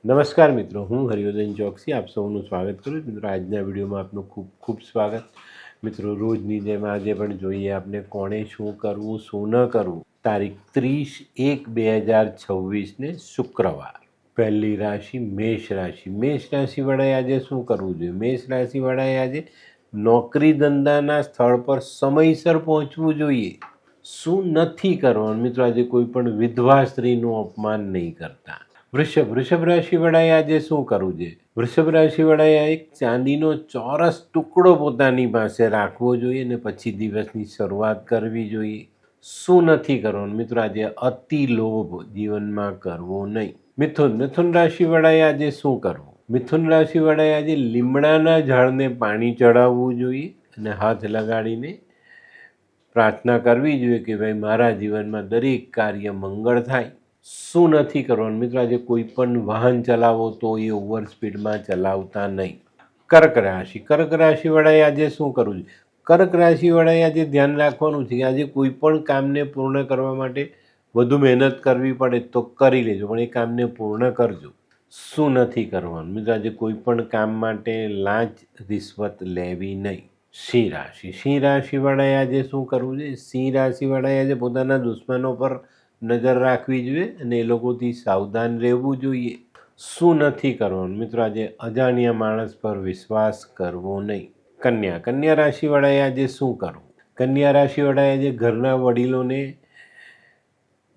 નમસ્કાર મિત્રો, હું હરિવર્ધન ચોકસી આપ સૌનું સ્વાગત કરું છું. મિત્રો, આજના વિડીયોમાં આપનું ખૂબ ખૂબ સ્વાગત. મિત્રો, રોજની જેમ આજે પણ જોઈએ આપણે કોણે શું કરવું શું ન કરવું. તારીખ 30/1/2026 શુક્રવાર. પહેલી રાશિ મેષ રાશિ. મેષ રાશિવાળાએ આજે શું કરવું જોઈએ? મેષ રાશિવાળાએ આજે નોકરી ધંધાના સ્થળ પર સમયસર પહોંચવું જોઈએ. શું નથી કરવાનું? મિત્રો, આજે કોઈ પણ વિધવા સ્ત્રીનું અપમાન નહીં કરતા. વૃષભ રાશિવાળાએ આજે શું કરવું છે? વૃષભ રાશિવાળાએ એક ચાંદીનો ચોરસ ટુકડો પોતાની પાસે રાખવો જોઈએ અને પછી દિવસની શરૂઆત કરવી જોઈએ. શું નથી કરવાનું? મિત્રો, આજે અતિ લોભ જીવનમાં કરવો નહીં. મિથુન રાશિવાળાએ આજે શું કરવું? મિથુન રાશિવાળાએ આજે લીમડાના ઝાડને પાણી ચડાવવું જોઈએ અને હાથ લગાડીને પ્રાર્થના કરવી જોઈએ કે ભાઈ મારા જીવનમાં દરેક કાર્ય મંગળ થાય. શું નથી કરવાનું? મિત્રો, આજે કોઈ પણ વાહન ચલાવો તો એ ઓવર સ્પીડમાં ચલાવતા નહીં. કર્ક રાશિવાળાએ આજે શું કરવું છે? કર્ક રાશિવાળાએ આજે ધ્યાન રાખવાનું છે કે આજે કોઈ પણ કામને પૂર્ણ કરવા માટે વધુ મહેનત કરવી પડે તો કરી લેજો, પણ એ કામને પૂર્ણ કરજો. શું નથી કરવાનું? મિત્રો, આજે કોઈ પણ કામ માટે લાંચ રિશ્વત લેવી નહીં. સિંહ રાશિવાળાએ આજે શું કરવું છે? સિંહ રાશિવાળાએ આજે પોતાના દુશ્મનો પર નજર રાખવી જોઈએ અને એ લોકોથી સાવધાન રહેવું જોઈએ. શું નથી કરવાનું? મિત્રો, આજે અજાણ્યા માણસ પર વિશ્વાસ કરવો નહીં. કન્યા રાશિવાળાએ આજે શું કરવું? કન્યા રાશિવાળાએ આજે ઘરના વડીલોને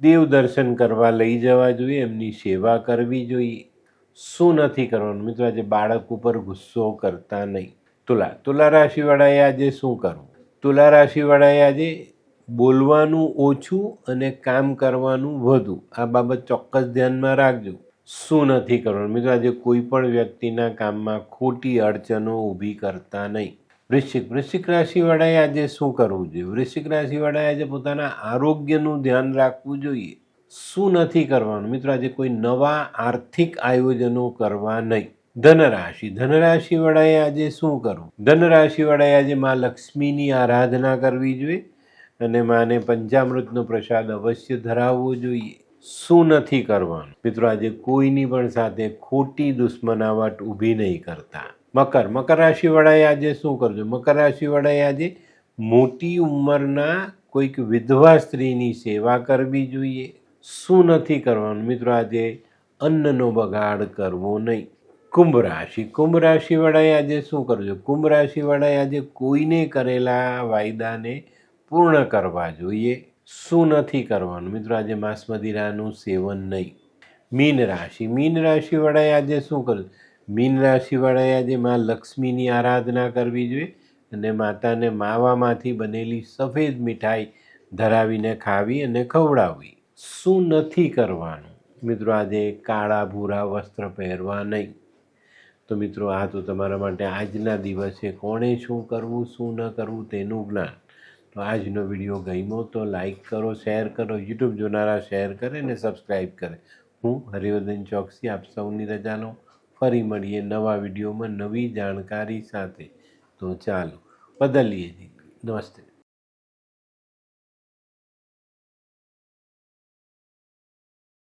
દેવ દર્શન કરવા લઈ જવા જોઈએ, એમની સેવા કરવી જોઈએ. શું નથી કરવાનું? મિત્રો, આજે બાળક ઉપર ગુસ્સો કરતા નહીં. તુલા રાશિવાળાએ આજે શું કરવું? તુલા રાશિવાળાએ આજે બોલવાનું ઓછું અને કામ કરવાનું વધુ. આ બાબત ચોક્કસ ધ્યાનમાં રાખજો. શું નથી કરવાનું? મિત્રો, આજે કોઈ પણ વ્યક્તિના કામમાં ખોટી અડચણો ઊભી કરતા નહીં. વૃશ્ચિક રાશિવાળાએ આજે શું કરવું જોઈએ? વૃશ્ચિક રાશિવાળાએ આજે પોતાના આરોગ્યનું ધ્યાન રાખવું જોઈએ. શું નથી કરવાનું? મિત્રો, આજે કોઈ નવા આર્થિક આયોજનો કરવા નહીં. ધનરાશિવાળાએ આજે શું કરવું? ધનરાશિવાળાએ આજે મા લક્ષ્મીની આરાધના કરવી જોઈએ અને માને પંચામૃતનો પ્રસાદ અવશ્ય ધરાવવો જોઈએ. શું નથી કરવાનું? મિત્રો, આજે કોઈની પણ સાથે ખોટી દુશ્મનાવટ ઊભી નહીં કરતા. મકર રાશિવાળાએ આજે શું કરજો? મકર રાશિવાળાએ આજે મોટી ઉંમરના કોઈક વિધવા સ્ત્રીની સેવા કરવી જોઈએ. શું નથી કરવાનું? મિત્રો, આજે અન્નનો બગાડ કરવો નહીં. કુંભ રાશિવાળાએ આજે શું કરજો? કુંભ રાશિવાળાએ આજે કોઈને કરેલા વાયદાને પૂર્ણ કરવા જોઈએ. શું નથી કરવાનું? મિત્રો, આજે માંસ મદિરાનું સેવન નહીં. મીન રાશિવાળાએ આજે શું કરવું? મીન રાશિવાળાએ આજે મા લક્ષ્મીની આરાધના કરવી જોઈએ અને માતાને માવામાંથી બનેલી સફેદ મીઠાઈ ધરાવીને ખાવી અને ખવડાવવી. શું નથી કરવાનું? મિત્રો, આજે કાળા ભૂરા વસ્ત્ર પહેરવા નહીં. તો મિત્રો, આ તો તમારા માટે આજના દિવસે કોણે શું કરવું શું ન કરવું તેનું જ્ઞાન. તો આજનો વિડીયો ગમ્યો તો લાઈક કરો, શેર કરો, યુટ્યુબ જોનારા શેર કરે અને સબસ્ક્રાઈબ કરે. હું હરિવર્ધન ચોકસી આપ સૌની રજા લઉં. ફરી મળીએ નવા વિડીયોમાં નવી જાણકારી સાથે. તો ચાલો બદલીએ. નમસ્તે.